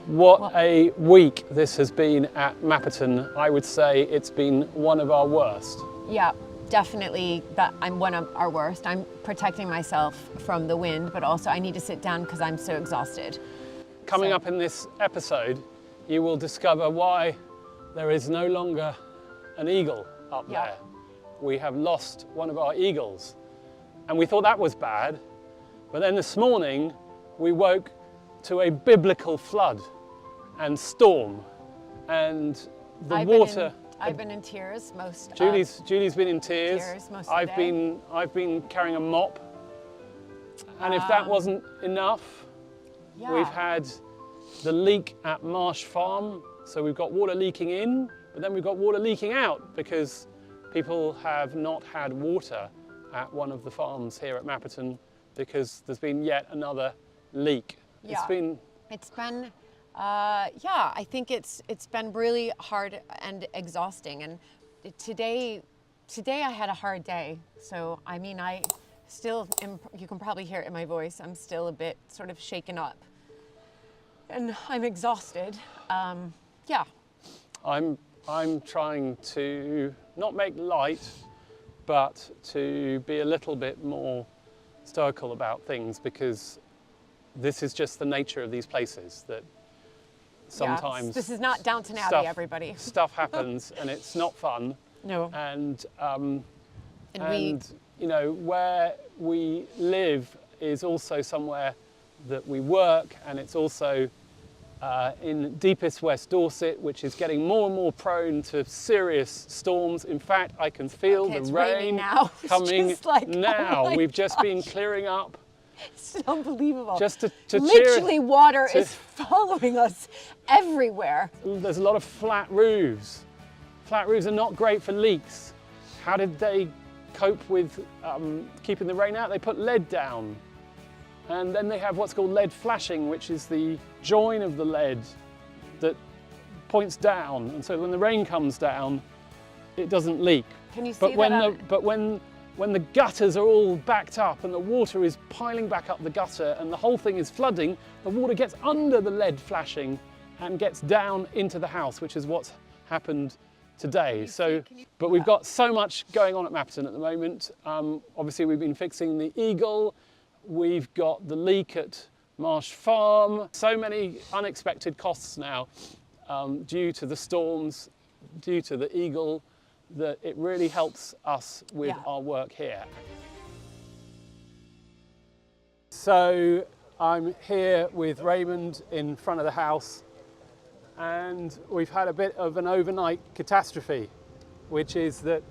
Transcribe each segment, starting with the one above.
What a week this has been at Mapperton. I would say it's been one of our worst. Yeah, definitely. I'm one of our worst. I'm protecting myself from the wind, but also I need to sit down because I'm so exhausted. Coming up in this episode, you will discover why there is no longer an eagle up there. We have lost one of our eagles, and we thought that was bad. But then this morning, we woke to a biblical flood and storm, and the water. I've been in tears most. Julie's been in tears. Most of the day. I've been carrying a mop, and if that wasn't enough, we've had the leak at Marsh Farm. So we've got water leaking in, but then we've got water leaking out because people have not had water at one of the farms here at Mapperton because there's been yet another leak. Yeah. I think it's been really hard and exhausting. And today I had a hard day. So I mean, I still am, you can probably hear it in my voice, I'm still a bit sort of shaken up, and I'm exhausted. Yeah. I'm trying to not make light, but to be a little bit more stoical about things, because this is just the nature of these places, that sometimes this is not Downton Abbey, everybody. Stuff happens and it's not fun. No. And you know, where we live is also somewhere that we work, and it's also in deepest West Dorset, which is getting more and more prone to serious storms. In fact, I can feel the rain now. coming now. Oh We've just been clearing up. It's unbelievable. Just to literally water is following us everywhere. There's a lot of flat roofs. Flat roofs are not great for leaks. How did they cope with keeping the rain out? They put lead down. And then they have what's called lead flashing, which is the join of the lead that points down. And so when the rain comes down, it doesn't leak. Can you see But when the gutters are all backed up and the water is piling back up the gutter and the whole thing is flooding, the water gets under the lead flashing and gets down into the house, which is what's happened today. But we've got so much going on at Mapperton at the moment. Obviously, we've been fixing the eagle. We've got the leak at Marsh Farm. So many unexpected costs now due to the storms, due to the eagle, that it really helps us with our work here. So I'm here with Raymond in front of the house, and we've had a bit of an overnight catastrophe, which is that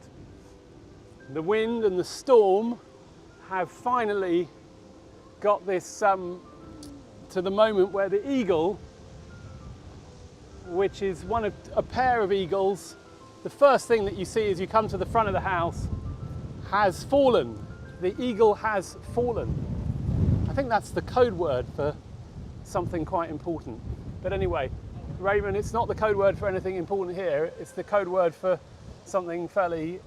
the wind and the storm have finally got this to the moment where the eagle, which is a pair of eagles, the first thing that you see as you come to the front of the house, has fallen. The eagle has fallen. I think that's the code word for something quite important. But anyway, Raymond, it's not the code word for anything important here. It's the code word for something fairly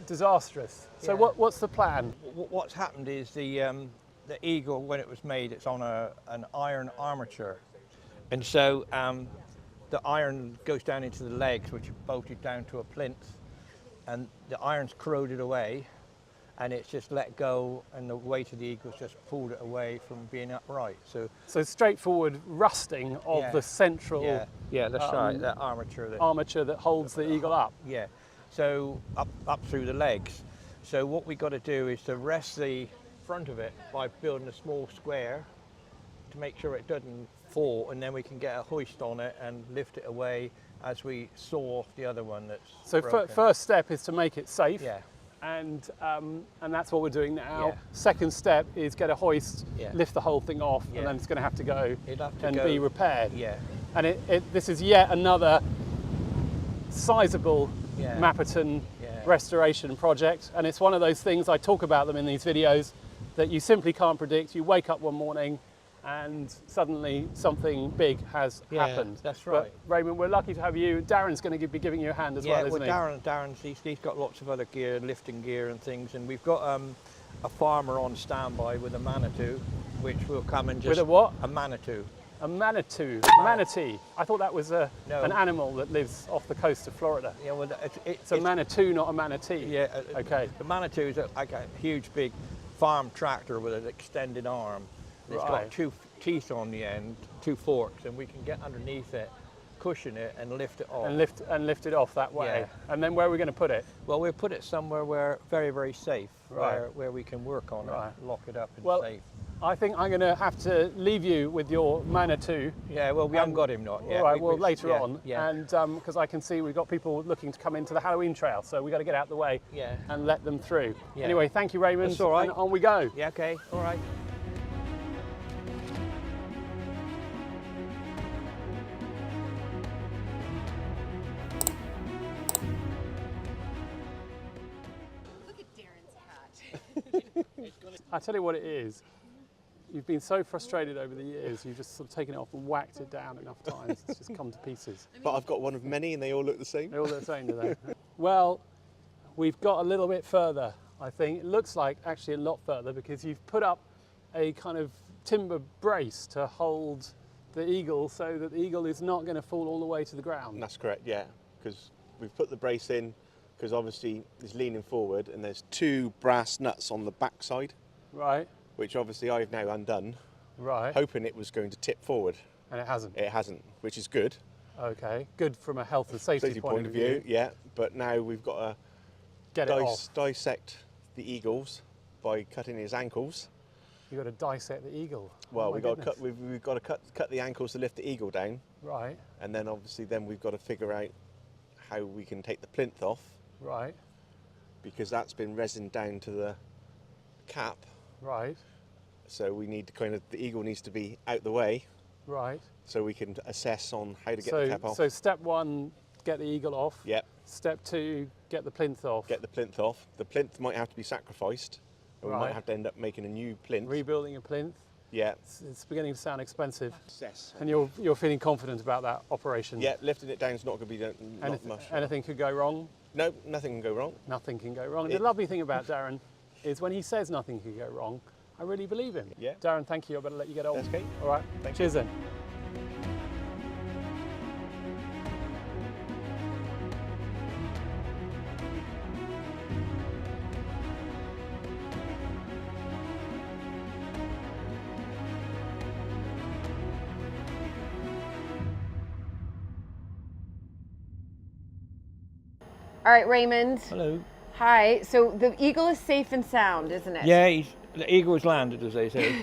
disastrous. So what's the plan? What's happened is the eagle, when it was made, it's on an iron armature. And so the iron goes down into the legs, which are bolted down to a plinth, and the iron's corroded away, and it's just let go, and the weight of the eagle's just pulled it away from being upright. So straightforward rusting of the central that's right, that armature that holds the eagle up. Yeah, so up through the legs. So what we got to do is to rest the front of it by building a small square to make sure it doesn't fall, and then we can get a hoist on it and lift it away as we saw off the other one that's broken. First step is to make it safe. Yeah. And that's what we're doing now. Yeah. Second step is get a hoist, lift the whole thing off, and then it's going to have to go be repaired. Yeah. And this is yet another sizable Mapperton restoration project, and it's one of those things, I talk about them in these videos, that you simply can't predict. You wake up one morning and suddenly something big has happened. That's right. But Raymond, we're lucky to have you. Darren's going to be giving you a hand as well, isn't he? Darren's he's got lots of other gear, lifting gear and things, and we've got a farmer on standby with a Manitou, which will come and just... With a what? A Manitou. A manatee. Manatee. I thought that was an animal that lives off the coast of Florida. Yeah, well, it's a manatee, not a manatee. Yeah. Okay. The manatee is like a huge, big farm tractor with an extended arm. It's got 2 teeth on the end, 2 forks, and we can get underneath it, cushion it, and lift it off. And lift it off that way. Yeah. And then where are we going to put it? Well, we'll put it somewhere where very, very safe, Right. where we can work on it, lock it up and safe. I think I'm going to have to leave you with your manatee. Yeah, well, we haven't got him not yet. All right, later on. Yeah. And because I can see we've got people looking to come into the Halloween trail, so we've got to get out the way and let them through. Yeah. Anyway, thank you, Raymond. That's all right. And on we go. Yeah, okay, all right. Look at Darren's hat. I tell you what it is. You've been so frustrated over the years, you've just sort of taken it off and whacked it down enough times. It's just come to pieces. But I've got one of many and they all look the same. They all look the same, do they? Well, we've got a little bit further, I think. It looks like actually a lot further because you've put up a kind of timber brace to hold the eagle so that the eagle is not going to fall all the way to the ground. That's correct, yeah. Because we've put the brace in because obviously it's leaning forward and there's 2 brass nuts on the back side. Right. Which obviously I've now undone, Right. hoping it was going to tip forward. And it hasn't. It hasn't, which is good. Okay, good from a health and safety point of view. Yeah, but now we've got to Get it off. dissect the eagles by cutting his ankles. You've got to dissect the eagle. Well, Oh my we've got to cut the ankles to lift the eagle down, Right, and then obviously we've got to figure out how we can take the plinth off right, because that's been resined down to the cap. right, So we need to the eagle needs to be out the way right. so we can assess on how to get the cap off. So step 1, get the eagle off. Yep, Step 2, get the plinth off. get the plinth off. The plinth might have to be sacrificed, and we Right. might have to end up making a new plinth. Rebuilding a plinth. Yeah. It's beginning to sound expensive. Assess. And you're feeling confident about that operation? Yeah, lifting it down is not going to be not much. Anything could go wrong? No, nothing can go wrong. Nothing can go wrong. And the lovely thing about Darren is when he says nothing can go wrong, I really believe him. Yeah. Darren, thank you. I better let you get on. That's okay. All right. Thank Cheers then. All right, Raymond. Hello. Hi. So the eagle is safe and sound, isn't it? Yeah, the eagle was landed, as they say.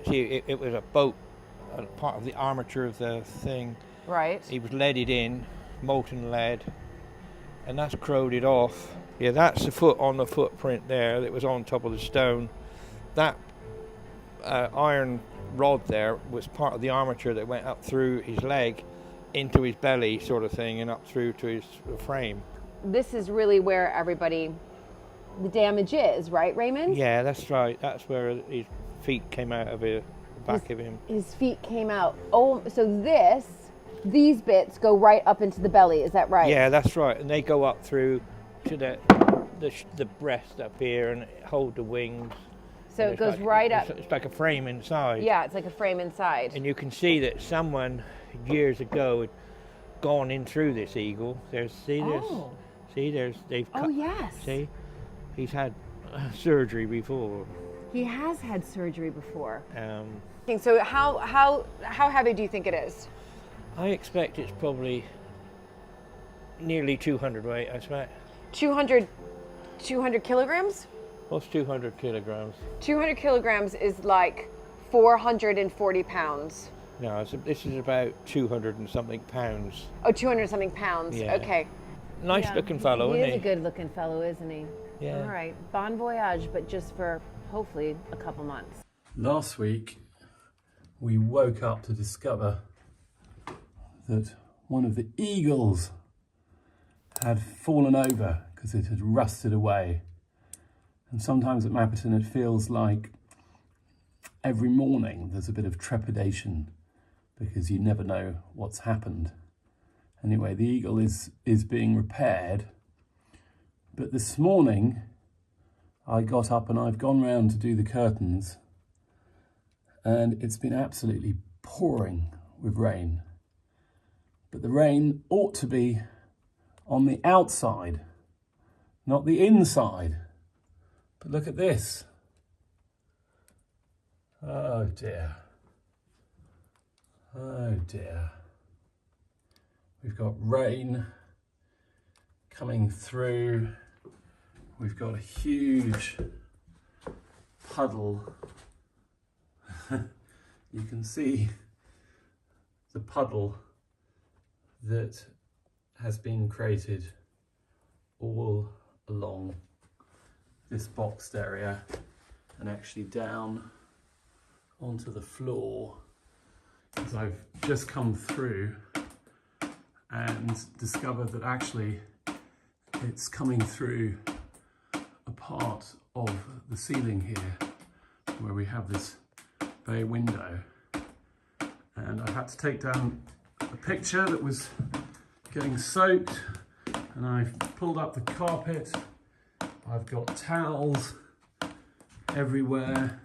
See, it was a boat, part of the armature of the thing. Right. He was leaded in, molten lead, and that's corroded off. Yeah, that's the foot on the footprint there that was on top of the stone. That iron rod there was part of the armature that went up through his leg into his belly sort of thing and up through to his frame. This is really where the damage is, right, Raymond? Yeah, that's right. That's where his feet came out of the back of him. His feet came out. Oh, so these bits go right up into the belly, is that right? Yeah, that's right. And they go up through to the breast up here and hold the wings. So And it it's goes like, right up. It's like a frame inside. Yeah, it's like a frame inside. And you can see that someone years ago had gone in through this eagle. They've Oh. cut. Oh, yes. See, he's had surgery before. He has had surgery before. Um, So how heavy do you think it is? I expect it's probably nearly 200 weight. I expect. 200 kilograms? What's 200 kilograms? 200 kilograms is like 440 pounds. No, this is about 200 and something pounds. Oh, 200 something pounds. Yeah. Okay. Nice looking fellow, He isn't is he? a good looking fellow, isn't he? Yeah. All right. Bon voyage, but just for hopefully a couple months. Last week, we woke up to discover that one of the eagles had fallen over because it had rusted away. And sometimes at Mapperton it feels like every morning there's a bit of trepidation because you never know what's happened. Anyway, the eagle is being repaired. But this morning I got up and I've gone round to do the curtains, and it's been absolutely pouring with rain. But the rain ought to be on the outside, not the inside. But look at this. Oh dear. Oh dear. We've got rain coming through. We've got a huge puddle. You can see the puddle that has been created all along this boxed area and actually down onto the floor, as I've just come through and discovered that actually it's coming through a part of the ceiling here where we have this bay window, and I had to take down a picture that was getting soaked, and I've pulled up the carpet. I've got towels everywhere,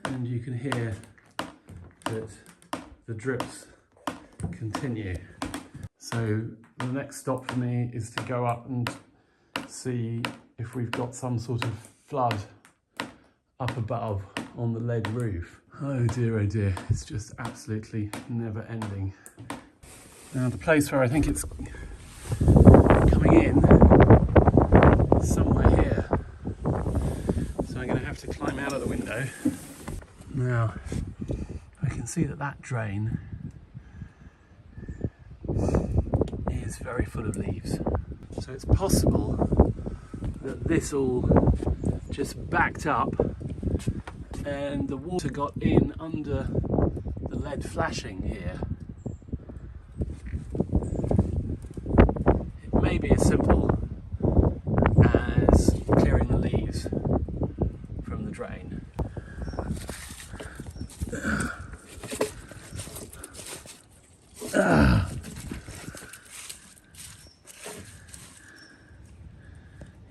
and you can hear that the drips continue. So the next stop for me is to go up and see if we've got some sort of flood up above on the lead roof. Oh dear, it's just absolutely never ending. Now the place where I think it's coming in is somewhere here. So I'm going to have to climb out of the window. Now I can see that that drain is very full of leaves. So it's possible that this all just backed up and the water got in under the lead flashing here. It may be as simple as clearing the leaves from the drain.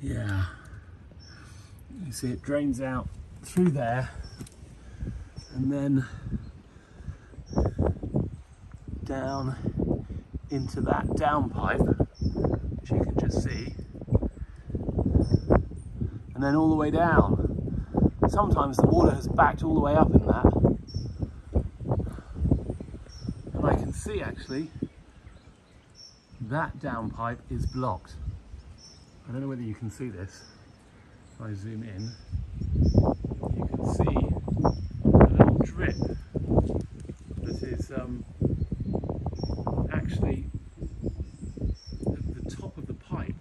Yeah, you see it drains out through there and then down into that downpipe, which you can just see, and then all the way down. Sometimes the water has backed all the way up in that, and I can see actually that downpipe is blocked. I don't know whether you can see this. If I zoom in, you can see a little drip that is actually the top of the pipe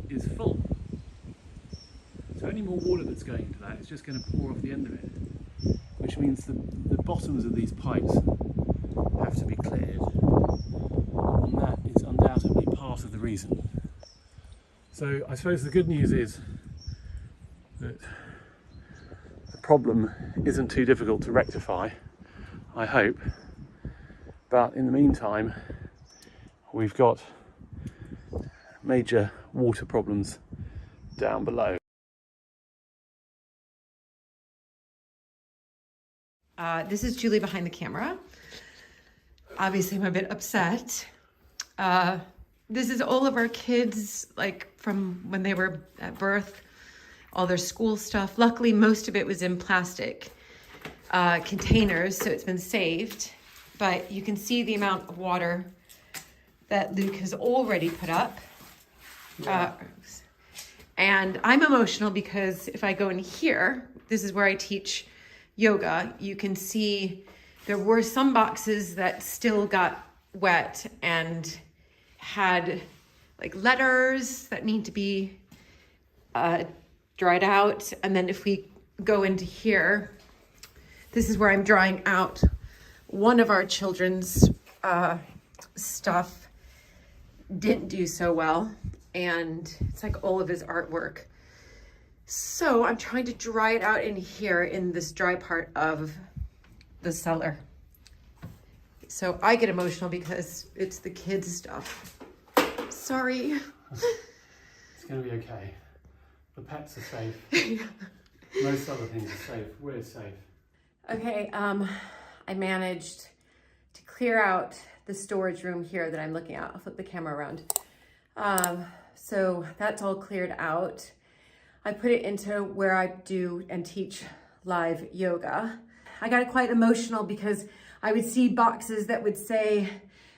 is full. So any more water that's going into that is just going to pour off the end of it, which means the bottoms of these pipes have to be cleared, and that is undoubtedly part of the reason. So I suppose the good news is that the problem isn't too difficult to rectify, I hope. But in the meantime, we've got major water problems down below. This is Julie behind the camera. Obviously, I'm a bit upset. This is all of our kids, like from when they were at birth, all their school stuff. Luckily, most of it was in plastic containers, so it's been saved. But you can see the amount of water that Luke has already put up. Yeah. And I'm emotional because if I go in here, this is where I teach yoga, you can see there were some boxes that still got wet and had like letters that need to be dried out. And then if we go into here, this is where I'm drying out one of our children's stuff. Didn't do so well, and it's like all of his artwork. So I'm trying to dry it out in here in this dry part of the cellar. So I get emotional because it's the kids' stuff. Sorry. It's going to be okay. The pets are safe. Most other things are safe. We're safe. Okay, I managed to clear out the storage room here that I'm looking at. I'll flip the camera around. So that's all cleared out. I put it into where I do and teach live yoga. I got quite emotional because I would see boxes that would say,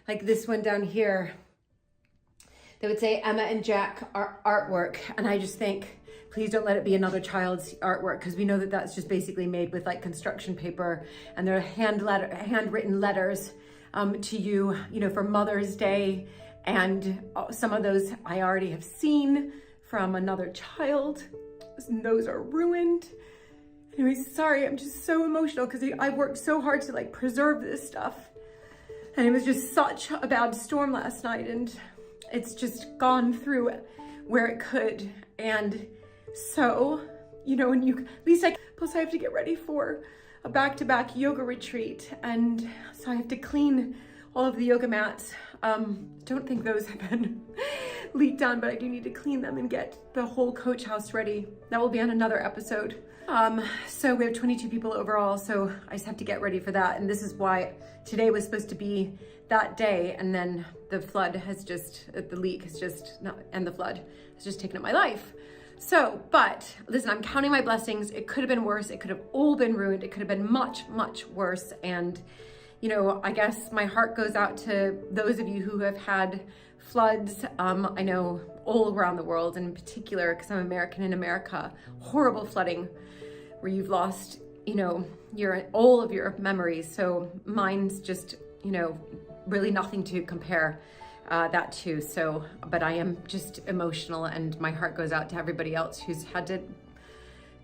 like this one down here, that would say Emma and Jack artwork. And I just think, please don't let it be another child's artwork, because we know that that's just basically made with like construction paper, and they're handwritten letters to you, you know, for Mother's Day. And some of those I already have seen from another child. And those are ruined. Anyway, sorry, I'm just so emotional because I worked so hard to like preserve this stuff. And it was just such a bad storm last night, and it's just gone through where it could. And so, you know, and at least plus I have to get ready for a back-to-back yoga retreat. And so I have to clean all of the yoga mats. Don't think those have been leaked down, but I do need to clean them and get the whole coach house ready. That will be on another episode. So we have 22 people overall, so I just have to get ready for that. And this is why today was supposed to be that day, and then the flood has just, the leak has just, and the flood has just taken up my life. So, but listen, I'm counting my blessings. It could have been worse. It could have all been ruined. It could have been much, much worse. And, you know, I guess my heart goes out to those of you who have had floods. I know all around the world, and in particular, because I'm American in America, horrible flooding where you've lost, you know, all of your memories. So mine's just, you know, really nothing to compare that to. So, but I am just emotional, and my heart goes out to everybody else who's had to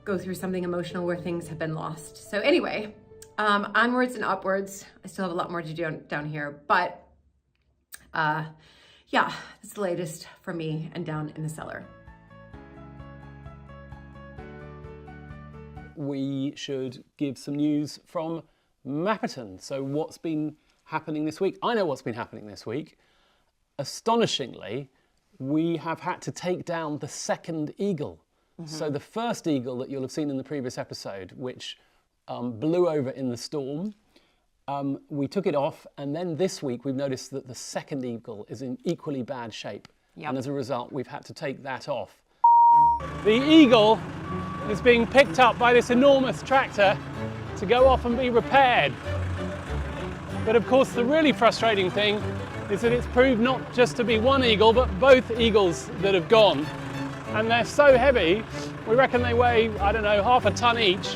go through something emotional where things have been lost. So anyway, onwards and upwards. I still have a lot more to do down here, but yeah, that's the latest for me and down in the cellar. We should give some news from Mapperton. So what's been happening this week? I know what's been happening this week. Astonishingly, we have had to take down the second eagle. So the first eagle that you'll have seen in the previous episode, which blew over in the storm, we took it off, and then this week we've noticed that the second eagle is in equally bad shape. Yep. And as a result, we've had to take that off. The eagle is being picked up by this enormous tractor to go off and be repaired. But of course, the really frustrating thing is that it's proved not just to be one eagle, but both eagles that have gone. And they're so heavy, we reckon they weigh, I don't know, half a ton each,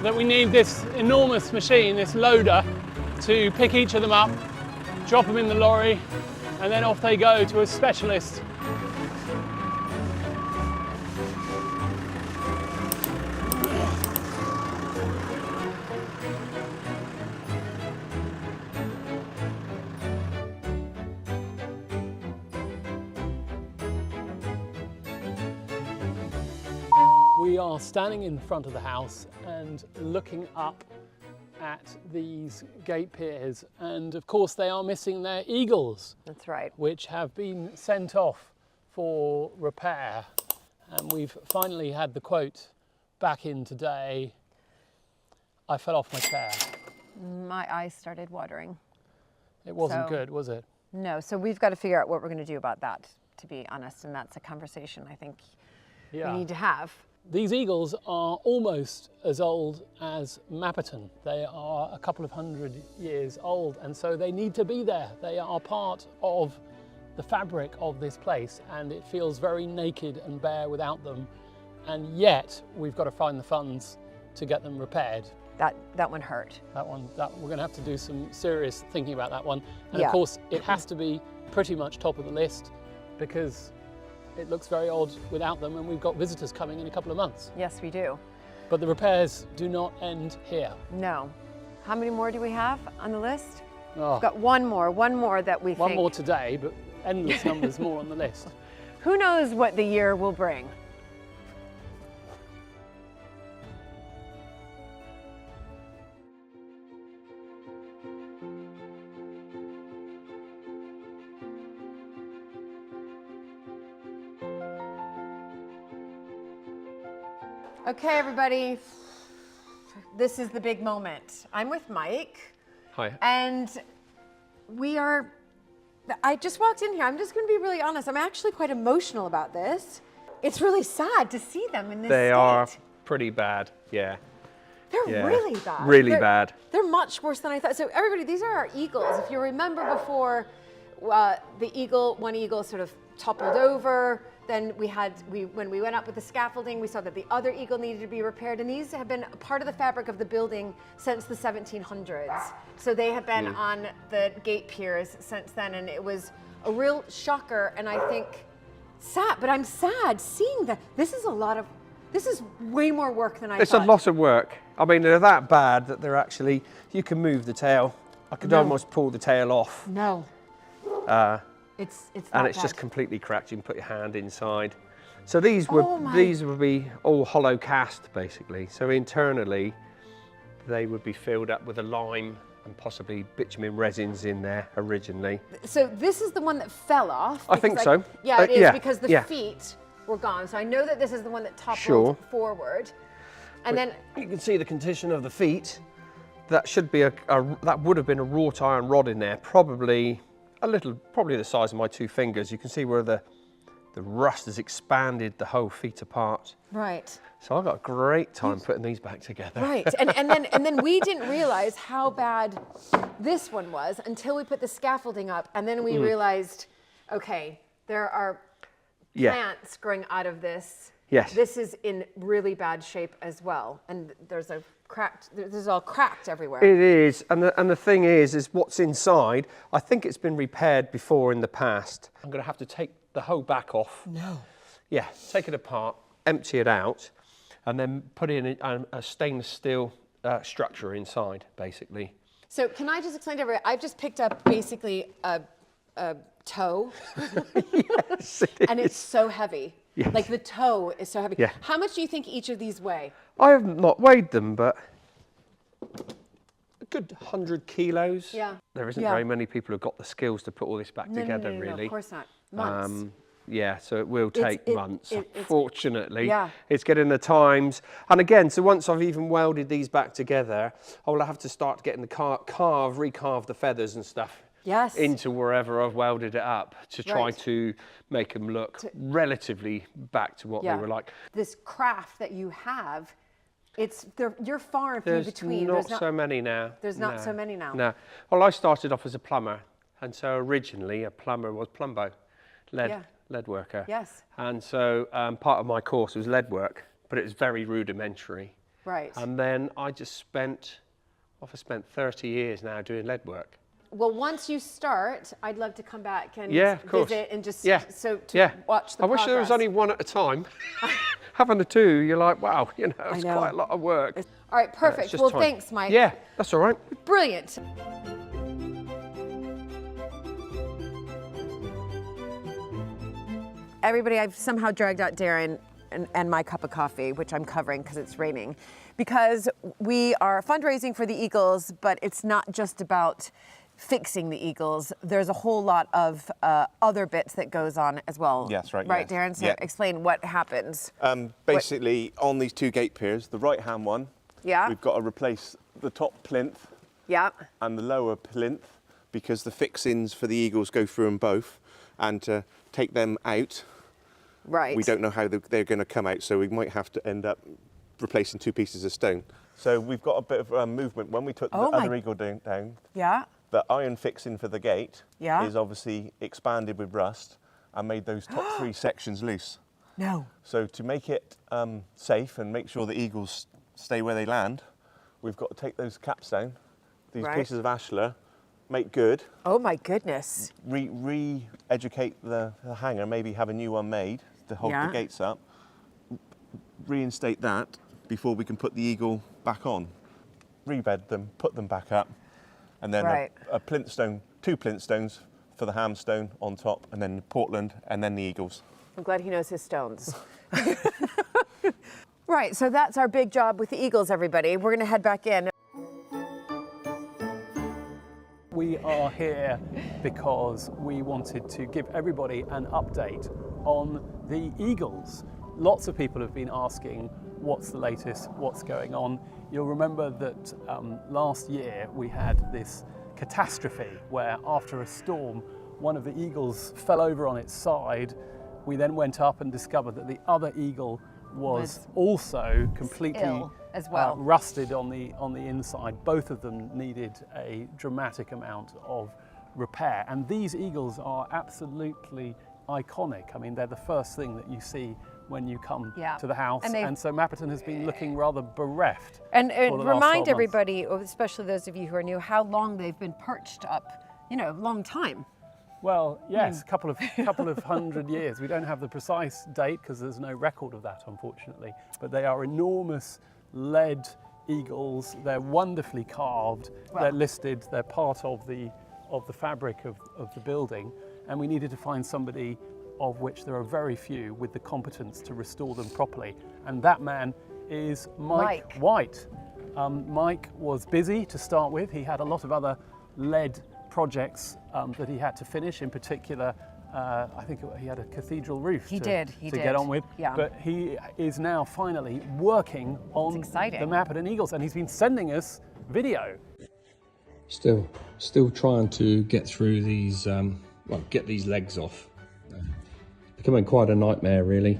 that we need this enormous machine, this loader, to pick each of them up, drop them in the lorry, and then off they go to a specialist. We are standing in front of the house and looking up at these gate piers, and of course they are missing their eagles. That's right. Which have been sent off for repair, and we've finally had the quote back in today. I fell off my chair. My eyes started watering. It wasn't So- good, was it? No, so we've got to figure out what we're going to do about that, to be honest, and that's a conversation I think Yeah. we need to have. These eagles are almost as old as Mapperton. They are a couple of 100 years old, and so they need to be there. They are part of the fabric of this place, and it feels very naked and bare without them. And yet we've got to find the funds to get them repaired. That one hurt. We're going to have to do some serious thinking about that one. And Yeah. of course, it has to be pretty much top of the list, because it looks very odd without them, and we've got visitors coming in a couple of months. Yes, we do. But the repairs do not end here. No. How many more do we have on the list? Oh, We've got one more that we one think. more today, but endless numbers more on the list. Who knows what the year will bring? Okay, everybody. this is the big moment. I'm with Mike. Hi. And I just walked in here. I'm just going to be really honest. I'm actually quite emotional about this. It's really sad to see them in this They state. are pretty bad, yeah. They're really bad. Really bad. They're much worse than I thought. So everybody, these are our eagles. If you remember before, one eagle sort of toppled over. Then when we went up with the scaffolding, we saw that the other eagle needed to be repaired. And these have been a part of the fabric of the building since the 1700s. So they have been on the gate piers since then. And it was a real shocker. And I think sad, but I'm sad seeing that. This is way more work than I thought. It's a lot of work. I mean, they're that bad that they're actually, you can move the tail. I could almost pull the tail off. No. It's and it's just completely cracked. You can put your hand inside. So these would be all hollow cast basically. So internally, they would be filled up with a lime and possibly bitumen resins in there originally. So this is the one that fell off. I think so. Yeah, it is because the feet were gone. So I know that this is the one that toppled forward. And then you can see the condition of the feet. That should be that would have been a wrought iron rod in there, probably the size of my 2 fingers. You can see where the rust has expanded the whole feet apart. Right. So I got a great time putting these back together. Right, and then we didn't realize how bad this one was until we put the scaffolding up, and then we realized, okay, there are plants growing out of this. Yes. This is in really bad shape as well, and this is all cracked everywhere. It is, and the thing is what's inside. I think it's been repaired before in the past. I'm going to have to take the whole back off. No. Yeah, take it apart, empty it out, and then put in a stainless steel structure inside, basically. So can I just explain to everybody? I've just picked up basically a toe, Yes, and it's so heavy. Yes. Like the toe is so heavy. Yeah. How much do you think each of these weigh? I have not weighed them, but a good 100 kilos. Yeah. There isn't very many people who've got the skills to put all this back together, No, really. of course not. Months. Yeah, so it will take months, fortunately. Yeah. It's getting the times. And again, so once I've even welded these back together, I will have to start getting the recarve the feathers and stuff into wherever I've welded it up to try to make them look relatively back to what they were like. This craft that you have, you're far and few between. There's not so many now. There's not so many now. No. Well, I started off as a plumber, and so originally a plumber was plumbo, lead worker. Yes. And so part of my course was lead work, but it was very rudimentary. Right. And then I just spent 30 years now doing lead work. Well, once you start, I'd love to come back and visit and just watch the I wish there was progress. only one at a time. Having the two, you're like, wow, it's quite a lot of work. All right, perfect. Well, thanks, Mike. Yeah, that's all right. Brilliant. Everybody, I've somehow dragged out Darren and my cup of coffee, which I'm covering because it's raining, because we are fundraising for the Eagles, but it's not just about fixing the Eagles. There's a whole lot of other bits that goes on as well. Yes, right. Right, yeah. Darren? So explain what happens. Basically, on these 2 gate piers, the right-hand one, we've got to replace the top plinth and the lower plinth because the fixings for the Eagles go through them both, and to take them out, we don't know how they're going to come out, so we might have to end up replacing 2 pieces of stone. So we've got a bit of movement. When we took the other eagle down, the iron fixing for the gate is obviously expanded with rust and made those top 3 sections loose. No. So to make it safe and make sure the eagles stay where they land, we've got to take those caps down, these pieces of ashlar, make good. Oh my goodness. Re-educate the hanger, maybe have a new one made to hold the gates up, reinstate that before we can put the eagle back on, rebed them, put them back up, and then a plinth stone, 2 plinth stones for the hamstone on top, and then Portland, and then the eagles. I'm glad he knows his stones. Right, so that's our big job with the Eagles, everybody. We're going to head back in. We are here because we wanted to give everybody an update on the Eagles. Lots of people have been asking what's the latest, what's going on. You'll remember that last year we had this catastrophe where after a storm, one of the eagles fell over on its side. We then went up and discovered that the other eagle was also completely ill as well. Rusted on the inside. Both of them needed a dramatic amount of repair, and these eagles are absolutely iconic. I mean, they're the first thing that you see when you come to the house, and so Mapperton has been looking rather bereft. And remind everybody, especially those of you who are new, how long they've been perched up. You know, a long time. Well, yes, a couple of 100 years. We don't have the precise date because there's no record of that, unfortunately. But they are enormous lead eagles. They're wonderfully carved. Well, they're listed. They're part of the fabric of the building. And we needed to find somebody, of which there are very few, with the competence to restore them properly. And that man is Mike White. Mike was busy to start with. He had a lot of other lead projects that he had to finish. In particular, I think he had a cathedral roof to get on with. Yeah. But he is now finally working on the Mapperton Eagles, and he's been sending us video. Still trying to get through these, get these legs off. Becoming quite a nightmare, really.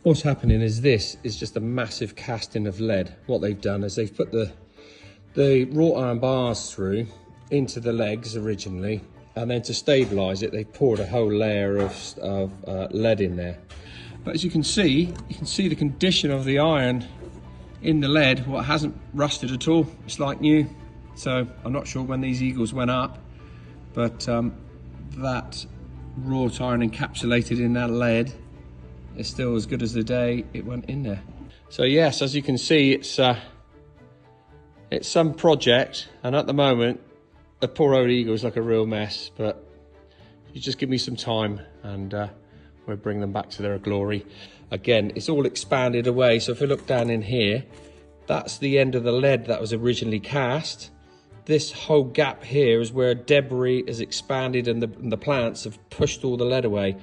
What's happening is this is just a massive casting of lead. What they've done is they've put the wrought iron bars through into the legs originally, and then to stabilize it, they poured a whole layer of lead in there. But as you can see the condition of the iron in the lead. What hasn't rusted at all, it's like new. So I'm not sure when these eagles went up, but that wrought iron encapsulated in that lead is still as good as the day it went in there. So yes, as you can see, it's some project, and at the moment the poor old eagle's like a real mess, but you just give me some time and we'll bring them back to their glory. Again, it's all expanded away, so if we look down in here, that's the end of the lead that was originally cast. This whole gap here is where debris is expanded and the plants have pushed all the lead away.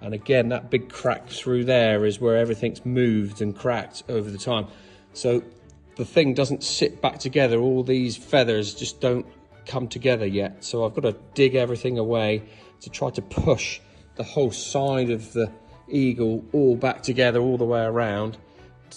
And again, that big crack through there is where everything's moved and cracked over the time. So the thing doesn't sit back together. All these feathers just don't come together yet. So I've got to dig everything away to try to push the whole side of the eagle all back together all the way around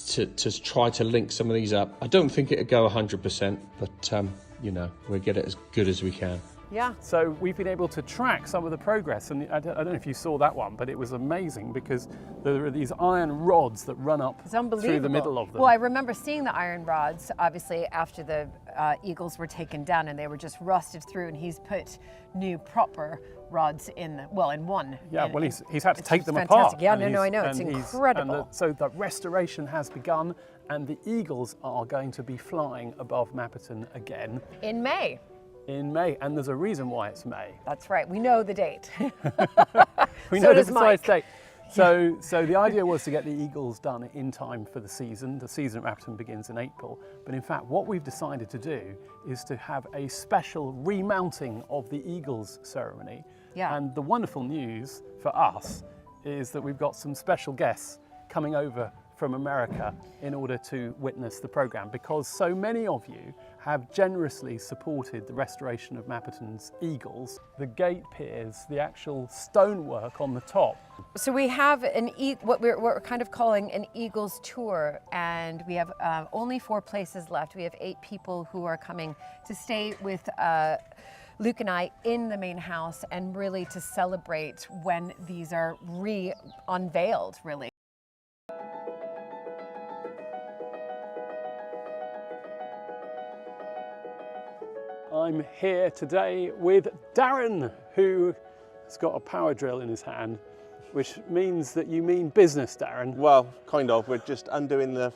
to try to link some of these up. I don't think it'll go 100%, but you know, we'll get it as good as we can. Yeah. So we've been able to track some of the progress, and I don't know if you saw that one, but it was amazing because there are these iron rods that run up through the middle of them. Well, I remember seeing the iron rods, obviously, after the eagles were taken down, and they were just rusted through, and he's put new proper rods in, well, in one. Yeah, well, he's had to take them apart. Yeah, no, I know, it's incredible. So the restoration has begun, and the eagles are going to be flying above Mapperton again. In May. In May, and there's a reason why it's May. That's right, we know the date. We know the precise date. So the idea was to get the eagles done in time for the season. The season at Mapperton begins in April, but in fact what we've decided to do is to have a special remounting of the eagles ceremony. Yeah. And the wonderful news for us is that we've got some special guests coming over from America in order to witness the programme, because so many of you have generously supported the restoration of Mapperton's eagles, the gate piers, the actual stonework on the top. So we have what we're kind of calling an eagles tour, and we have only 4 places left. We have 8 people who are coming to stay with Luke and I in the main house, and really to celebrate when these are unveiled, really. I'm here today with Darren, who has got a power drill in his hand, which means that you mean business, Darren. Well, kind of. We're just undoing the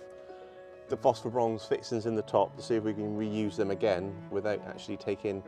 phosphor bronze fixings in the top to see if we can reuse them again without actually taking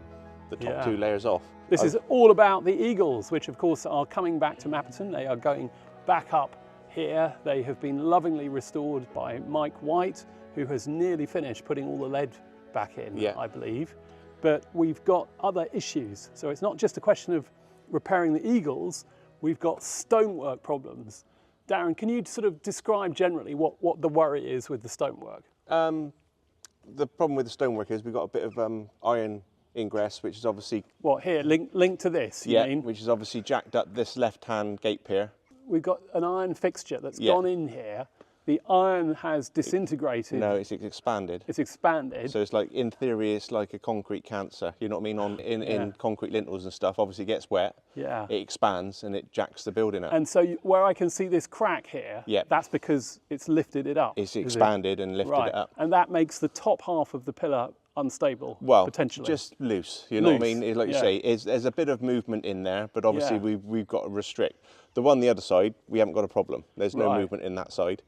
the top 2 layers off. This is all about the eagles, which of course are coming back to Mapperton. They are going back up here. They have been lovingly restored by Mike White, who has nearly finished putting all the lead back in, I believe. But we've got other issues. So it's not just a question of repairing the eagles, we've got stonework problems. Darren, can you sort of describe generally what the worry is with the stonework? The problem with the stonework is we've got a bit of iron ingress, which is obviously... What, here, link to this, you mean? Which is obviously jacked up this left-hand gate pier. We've got an iron fixture that's gone in here. The iron has disintegrated. No, it's expanded. It's expanded. So it's like, in theory, it's like a concrete cancer. You know what I mean? In concrete lintels and stuff, obviously it gets wet. Yeah. It expands and it jacks the building up. And so where I can see this crack here, that's because it's lifted it up. It's expanded and lifted it up. And that makes the top half of the pillar unstable, potentially. Just loose, you know what I mean? Like you say, there's a bit of movement in there, but obviously we've got to restrict. The one the other side, we haven't got a problem. There's no movement in that side,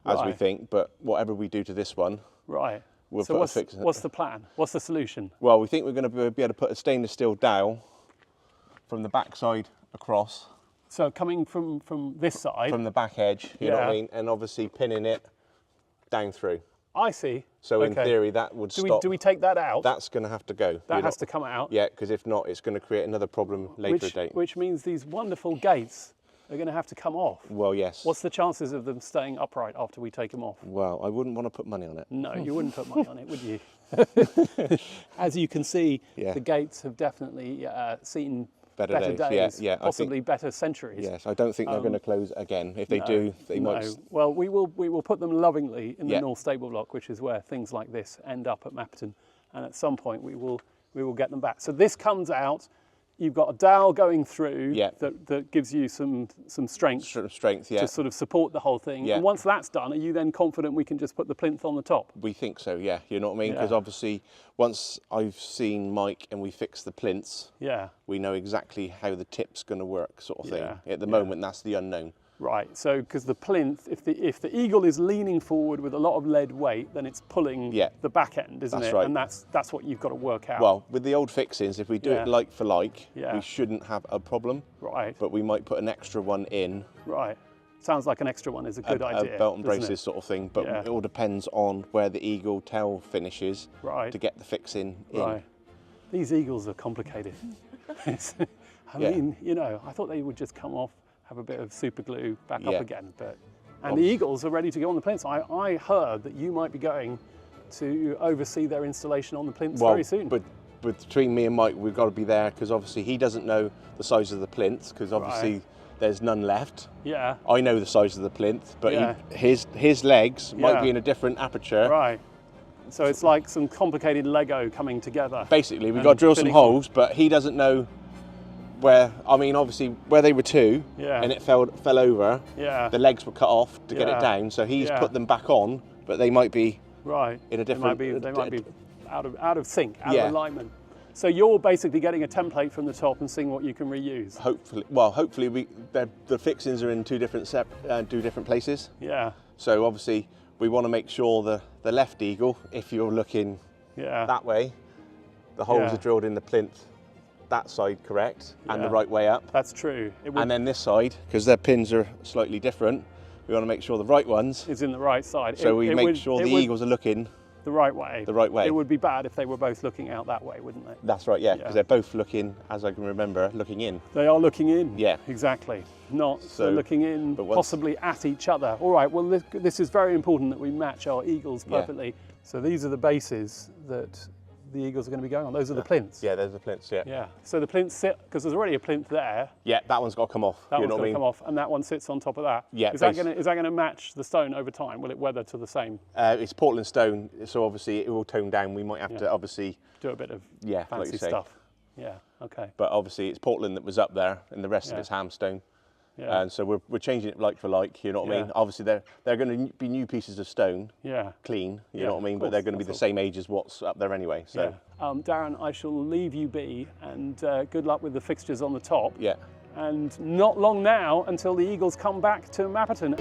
as we think, but whatever we do to this one, we'll put a fix in it. What's the plan? What's the solution? Well, we think we're going to be able to put a stainless steel dowel from the back side across. So coming from this side? From the back edge, you know what I mean? And obviously pinning it down through. I see. So in theory, that would stop. Do we take that out? That's going to have to go. That has to come out? Yeah, because if not, it's going to create another problem later date. Which means these wonderful gates are going to have to come off. Well, yes. What's the chances of them staying upright after we take them off? Well, I wouldn't want to put money on it. No, you wouldn't put money on it, would you? As you can see, the gates have definitely seen better days, possibly better centuries. Yes, I don't think they're going to close again. If they do, they might. Well, we will put them lovingly in the North Stable Block, which is where things like this end up at Mapperton, and at some point we will get them back. So this comes out. You've got a dowel going through that gives you some strength, to sort of support the whole thing. And once that's done, are you then confident we can just put the plinth on the top? We think so, yeah. You know what I mean? Because obviously, once I've seen Mike and we fix the plinths, we know exactly how the tip's going to work, sort of thing. At the moment, that's the unknown. Right, so because the plinth, if the eagle is leaning forward with a lot of lead weight, then it's pulling the back end, isn't it? Right. And that's what you've got to work out. Well, with the old fixings, if we do it like for like, we shouldn't have a problem. Right. But we might put an extra one in. Right. Sounds like an extra one is a good idea. A belt and braces sort of thing, but it all depends on where the eagle tail finishes to get the fixing in. Right. These eagles are complicated. I mean, you know, I thought they would just come off, have a bit of super glue back up again, and the eagles are ready to go on the plinths. I heard that you might be going to oversee their installation on the plinths very soon. But between me and Mike, we've got to be there because obviously he doesn't know the size of the plinths because obviously there's none left. Yeah. I know the size of the plinth, but his legs might be in a different aperture. Right. So it's like some complicated Lego coming together. Basically, we've got to drill some holes, but he doesn't know where, I mean, obviously where they were two and it fell over, the legs were cut off to get it down, so he's put them back on, but they might be in a different... They might be out of sync, out of alignment. So you're basically getting a template from the top and seeing what you can reuse. Hopefully the fixings are in two different places. Yeah. So obviously we want to make sure the left eagle, if you're looking that way, the holes are drilled in the plinth that side correct and the right way up. That's true. And then this side, because their pins are slightly different, we want to make sure the right ones is in the right side. So we make sure the eagles are looking the right way. The right way. It would be bad if they were both looking out that way, wouldn't they? That's right, yeah, because they're both looking, as I can remember, looking in. They are looking in. Yeah. Exactly. Not looking in, possibly at each other. All right, well, this is very important that we match our eagles perfectly. Yeah. So these are the bases that the eagles are going to be going on. Those are the plinths. Yeah, those are the plinths, yeah. Yeah. So the plinths sit, because there's already a plinth there. Yeah, that one's got to come off. That one's got to come off, and that one sits on top of that. Yeah. Is that going to match the stone over time? Will it weather to the same? It's Portland stone, so obviously it will tone down. We might have to obviously do a bit of like fancy you say. stuff. Yeah. Okay. But obviously it's Portland that was up there, and the rest of it's hamstone. Yeah. And so we're changing it like for like, you know what I mean? Obviously they're going to be new pieces of stone, clean, you know what I mean? But they're going to be the same age as what's up there anyway. So, Darren, I shall leave you be, and good luck with the fixtures on the top. Yeah. And not long now until the eagles come back to Mapperton.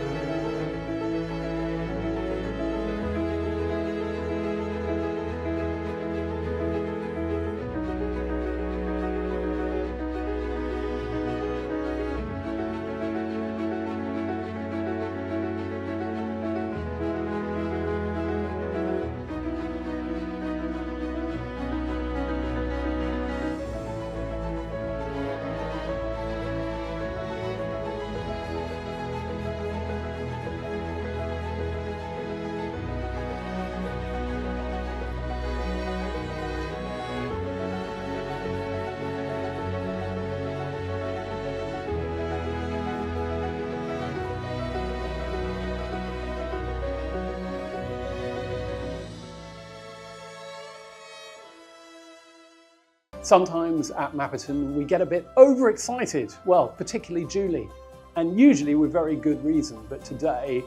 Sometimes at Mapperton we get a bit overexcited, well, particularly Julie, and usually with very good reason, but today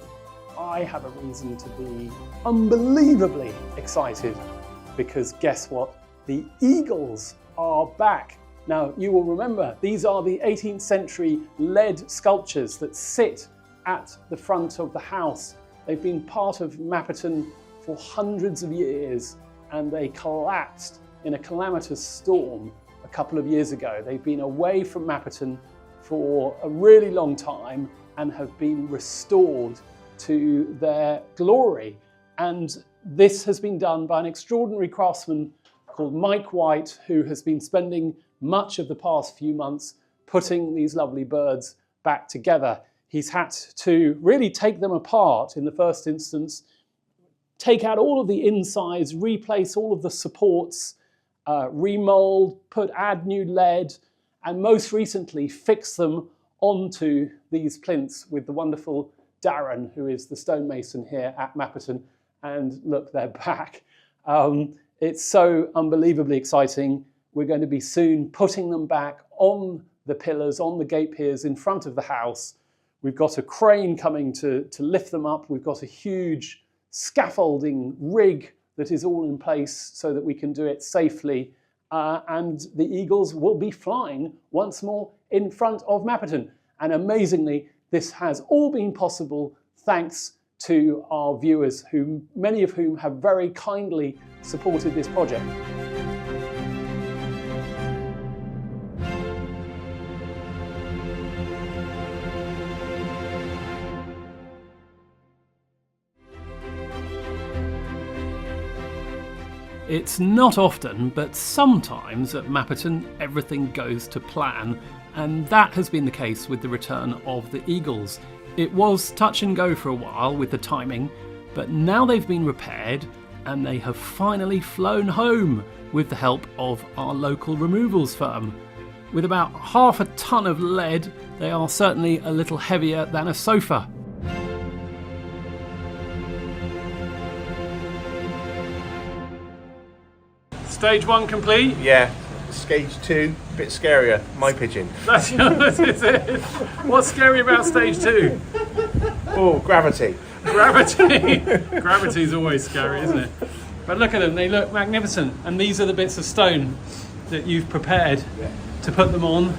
I have a reason to be unbelievably excited because guess what? The eagles are back. Now you will remember these are the 18th century lead sculptures that sit at the front of the house. They've been part of Mapperton for hundreds of years and they collapsed in a calamitous storm a couple of years ago. They've been away from Mapperton for a really long time and have been restored to their glory. And this has been done by an extraordinary craftsman called Mike White, who has been spending much of the past few months putting these lovely birds back together. He's had to really take them apart in the first instance, take out all of the insides, replace all of the supports, remold, add new lead, and most recently fix them onto these plinths with the wonderful Darren, who is the stonemason here at Mapperton. And look, they're back. It's so unbelievably exciting. We're going to be soon putting them back on the pillars, on the gate piers in front of the house. We've got a crane coming to lift them up. We've got a huge scaffolding rig that is all in place so that we can do it safely. And the eagles will be flying once more in front of Mapperton. And amazingly, this has all been possible thanks to our viewers, many of whom have very kindly supported this project. It's not often, but sometimes at Mapperton everything goes to plan, and that has been the case with the return of the eagles. It was touch and go for a while with the timing, but now they've been repaired and they have finally flown home with the help of our local removals firm. With about half a ton of lead, they are certainly a little heavier than a sofa. Stage 1 complete? Yeah. Stage 2, a bit scarier. My pigeon. That's it. What's scary about stage 2? Oh, gravity. Gravity. Gravity's always scary, isn't it? But look at them, they look magnificent. And these are the bits of stone that you've prepared to put them on.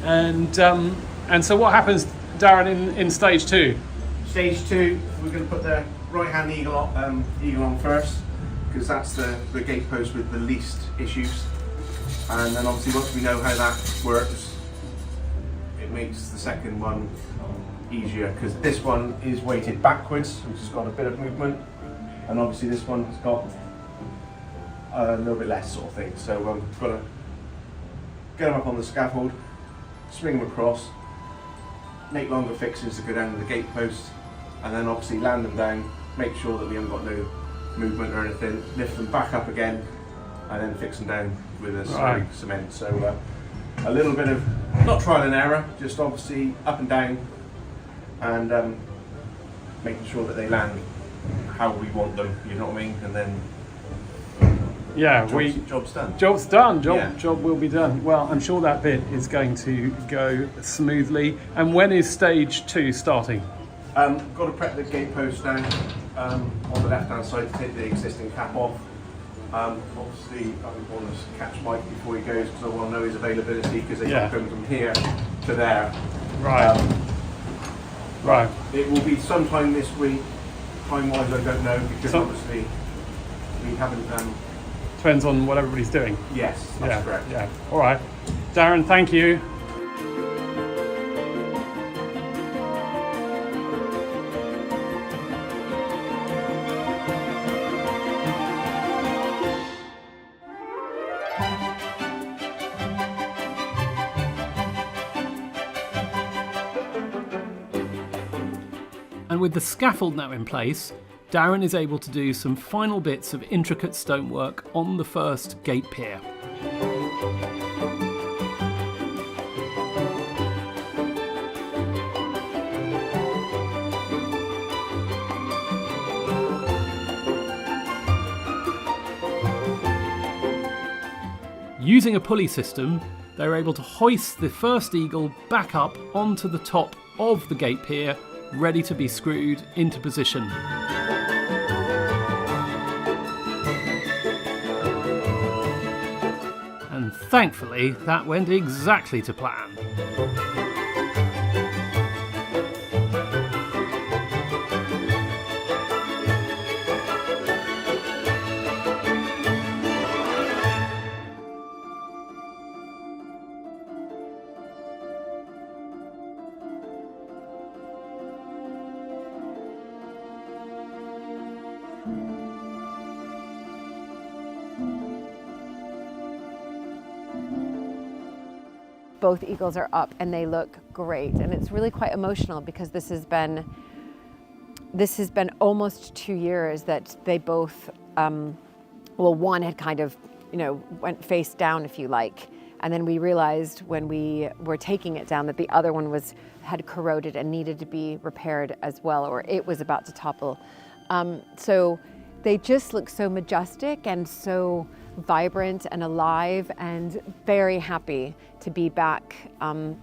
And so what happens, Darren, in stage 2? Stage 2, we're going to put the right-hand eagle on first, because that's the gate post with the least issues. And then obviously once we know how that works, it makes the second one easier, because this one is weighted backwards, which has got a bit of movement, and obviously this one has got a little bit less sort of thing. So we've got to get them up on the scaffold, swing them across, make longer fixes to go down to the gate post, and then obviously land them down, make sure that we haven't got no movement or anything, lift them back up again, and then fix them down with a cement. So a little bit of, not trial and error, just obviously up and down, and making sure that they land how we want them, you know what I mean? And then job's done. Job's done. Job will be done. Well, I'm sure that bit is going to go smoothly. And when is stage 2 starting? Got to prep the gate post down on the left-hand side to take the existing cap off. Obviously, I want to catch Mike before he goes because I want to know his availability, because they can come from here to there. Right. It will be sometime this week. Time-wise, I don't know, because obviously we haven't. Depends on what everybody's doing. Yes, that's correct. Yeah. All right, Darren. Thank you. And with the scaffold now in place, Darren is able to do some final bits of intricate stonework on the first gate pier. Using a pulley system, they were able to hoist the first eagle back up onto the top of the gate pier, ready to be screwed into position. And thankfully, that went exactly to plan. Both eagles are up and they look great, and it's really quite emotional because this has been almost 2 years that they both well, one had kind of, you know, went face down, if you like, and then we realized when we were taking it down that the other one had corroded and needed to be repaired as well, or it was about to topple. So they just look so majestic and so vibrant and alive, and very happy to be back,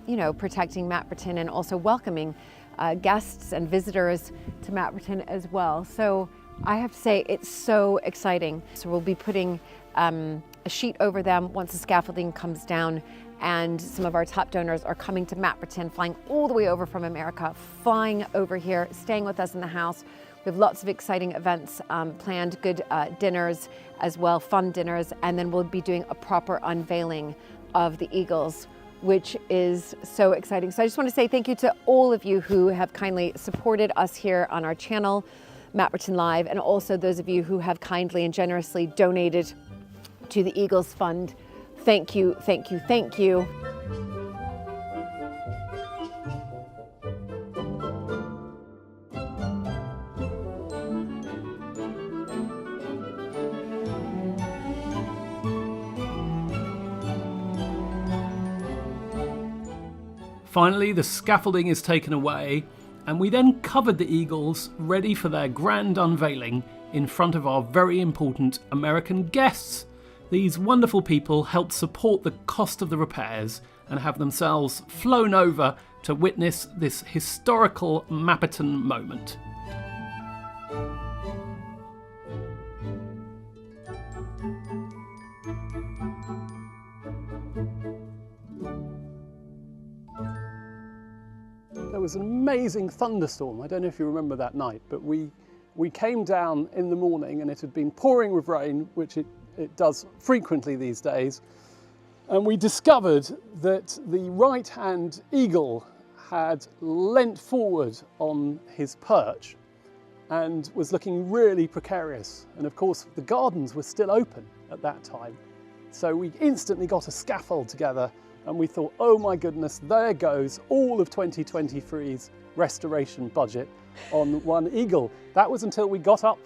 you know, protecting Mapperton and also welcoming guests and visitors to Mapperton as well. So I have to say it's so exciting. So we'll be putting a sheet over them once the scaffolding comes down, and some of our top donors are coming to Mapperton, flying all the way over from America, flying over here, staying with us in the house. We have lots of exciting events planned, good dinners as well, fun dinners, and then we'll be doing a proper unveiling of the eagles, which is so exciting. So I just want to say thank you to all of you who have kindly supported us here on our channel, Mapperton Live, and also those of you who have kindly and generously donated to the Eagles Fund. Thank you, thank you, thank you. Finally, the scaffolding is taken away, and we then covered the eagles ready for their grand unveiling in front of our very important American guests. These wonderful people helped support the cost of the repairs and have themselves flown over to witness this historical Mapperton moment. There was an amazing thunderstorm. I don't know if you remember that night, but we came down in the morning and it had been pouring with rain, which it does frequently these days. And we discovered that the right-hand eagle had leant forward on his perch and was looking really precarious. And of course, the gardens were still open at that time. So we instantly got a scaffold together, and we thought, oh my goodness, there goes all of 2023's restoration budget on one eagle. That was until we got up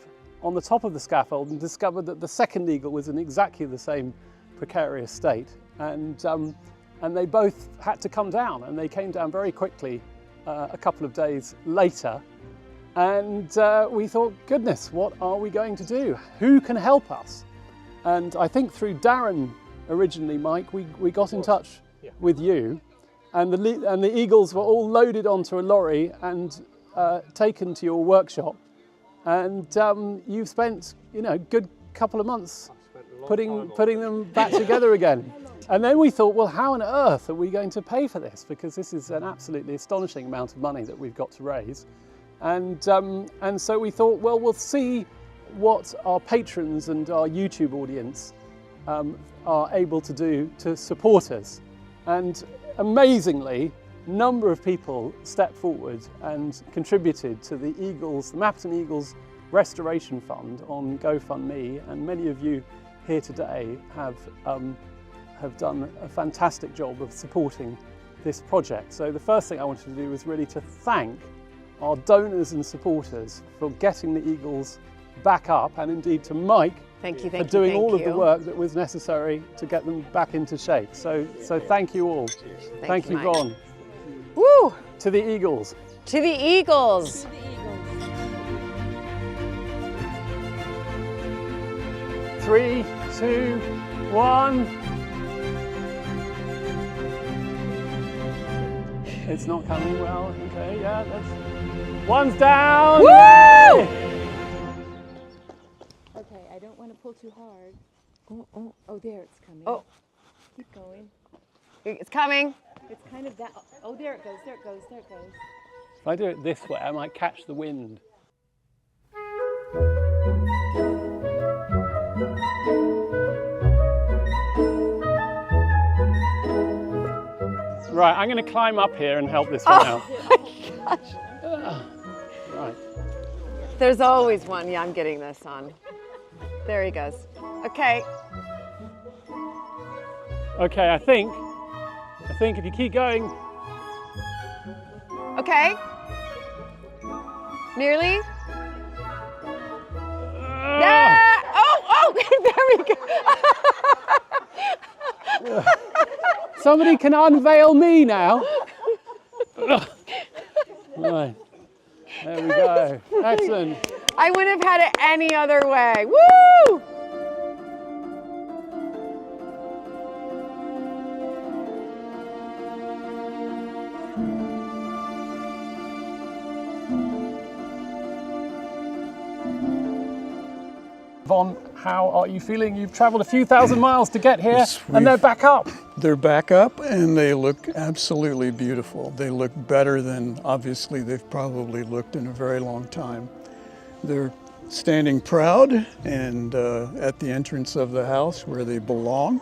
on the top of the scaffold and discovered that the second eagle was in exactly the same precarious state. And they both had to come down, and they came down very quickly a couple of days later. And we thought, goodness, what are we going to do? Who can help us? And I think through Darren originally, Mike, we got in touch with you, and the eagles were all loaded onto a lorry and taken to your workshop. And you've spent, you know, a good couple of months putting them back together again. And then we thought, well, how on earth are we going to pay for this? Because this is an absolutely astonishing amount of money that we've got to raise. And so we thought, well, we'll see what our patrons and our YouTube audience are able to do to support us. And amazingly, a number of people stepped forward and contributed to the Mapperton Eagles Restoration Fund on GoFundMe, and many of you here today have done a fantastic job of supporting this project. So the first thing I wanted to do was really to thank our donors and supporters for getting the eagles back up, and indeed to Mike for doing all of the work that was necessary to get them back into shape. So thank you all. Thank you, Ron. Woo! To the eagles. To the eagles. 3, 2, 1. It's not coming well. Okay, yeah, that's... One's down! Woo! Okay, I don't want to pull too hard. Oh, there it's coming. Oh. Keep going. It's coming. It's kind of that. Oh, there it goes, there it goes, there it goes. If I do it this way, I might catch the wind. Right, I'm going to climb up here and help this one out. Oh my gosh. Right. There's always one. Yeah, I'm getting this on. There he goes. Okay. Okay, I think if you keep going. Okay. Nearly. Yeah. Oh, there we go. Somebody can unveil me now. Right. There we go. Excellent. I wouldn't have had it any other way. Woo! Yvonne, how are you feeling? You've traveled a few thousand miles to get here, Yes, and they're back up. They're back up and they look absolutely beautiful. They look better than obviously they've probably looked in a very long time. They're standing proud and at the entrance of the house where they belong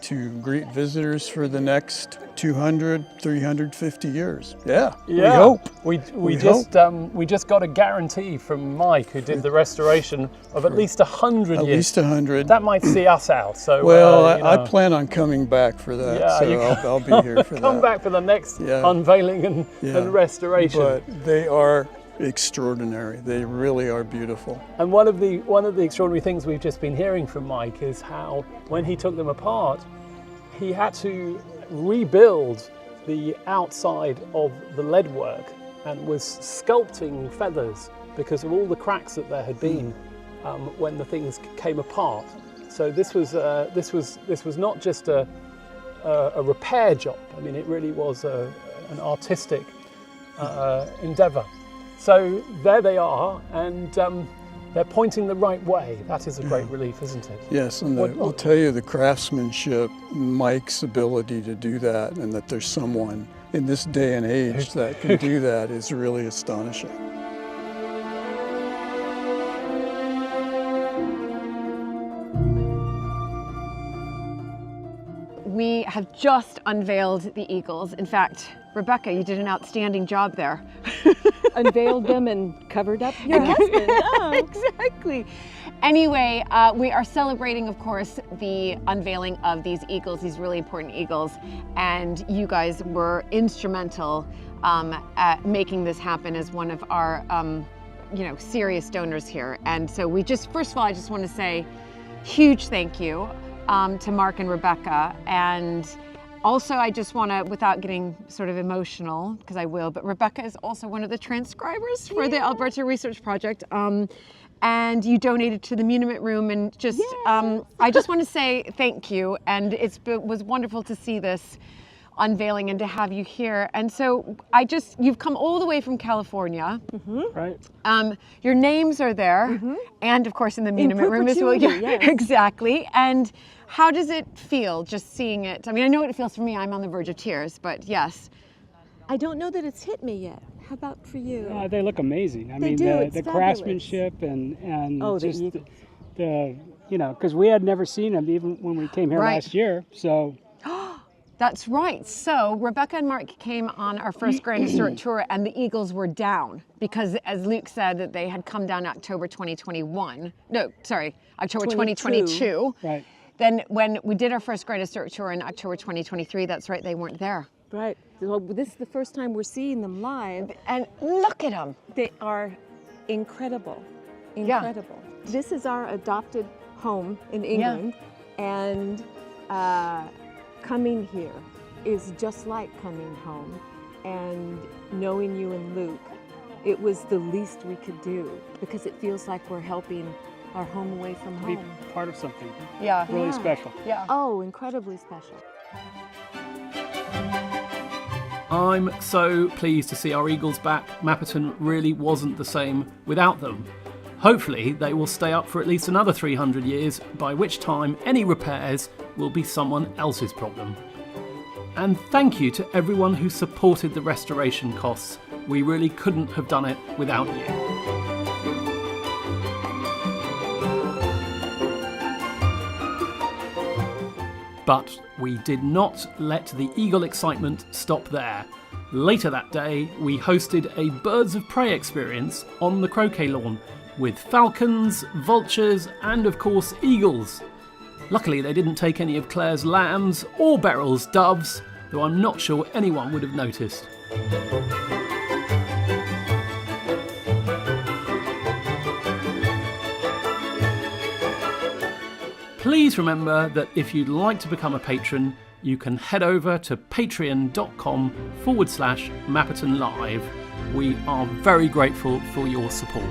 to greet visitors for the next 200, 350 years. Yeah, we hope. We just got a guarantee from Mike, who did the restoration, of at least 100 years. At least 100. That might see us out. So well, I plan on coming back for that, Yeah, so I'll be here for that. Come back for the next unveiling and restoration. But they are extraordinary. They really are beautiful. And one of the extraordinary things we've just been hearing from Mike is how when he took them apart, he had to rebuild the outside of the leadwork and was sculpting feathers because of all the cracks that there had been when the things came apart. So this was not just a repair job. I mean, it really was an artistic endeavour. So there they are, and they're pointing the right way. That is a great relief, isn't it? Yes, and I'll tell you the craftsmanship, Mike's ability to do that, and that there's someone in this day and age that can do that is really astonishing. We have just unveiled the eagles. In fact, Rebecca, you did an outstanding job there. Unveiled them and covered up your husband. Oh. Exactly. Anyway, we are celebrating, of course, the unveiling of these eagles, these really important eagles, and you guys were instrumental at making this happen as one of our, serious donors here. And so first of all, I just want to say huge thank you to Mark and Rebecca. And also, I just want to, without getting sort of emotional, because I will, but Rebecca is also one of the transcribers for the Alberta Research Project. And you donated to the Muniment Room, and just, I just want to say thank you. And it was wonderful to see this unveiling and to have you here. And so you've come all the way from California. Mm-hmm. Right. Your names are there, and of course in the Muniment Room as well. Yeah, yes. Exactly. And how does it feel just seeing it? I mean, I know what it feels for me. I'm on the verge of tears, but yes. I don't know that it's hit me yet. How about for you? They look amazing. I mean, the craftsmanship and just the because we had never seen them even when we came here last year. So. That's right. So Rebecca and Mark came on our first Grand Historic Tour, and the eagles were down because, as Luke said, that they had come down October 2021. No, sorry, October 2022. Right. Then when we did our first Grand Historic Tour in October 2023, that's right, they weren't there. Right. Well, this is the first time we're seeing them live. And look at them. They are incredible. Incredible. Yeah. This is our adopted home in England, and coming here is just like coming home. And knowing you and Luke, it was the least we could do because it feels like we're helping our home away from home. Be part of something. Yeah. Really special. Yeah. Oh, incredibly special. I'm so pleased to see our eagles back. Mapperton really wasn't the same without them. Hopefully they will stay up for at least another 300 years, by which time any repairs will be someone else's problem. And thank you to everyone who supported the restoration costs. We really couldn't have done it without you. But we did not let the eagle excitement stop there. Later that day, we hosted a birds of prey experience on the croquet lawn with falcons, vultures, and of course eagles. Luckily, they didn't take any of Claire's lambs or Beryl's doves, though I'm not sure anyone would have noticed. Please remember that if you'd like to become a patron, you can head over to patreon.com/Mapperton Live. We are very grateful for your support.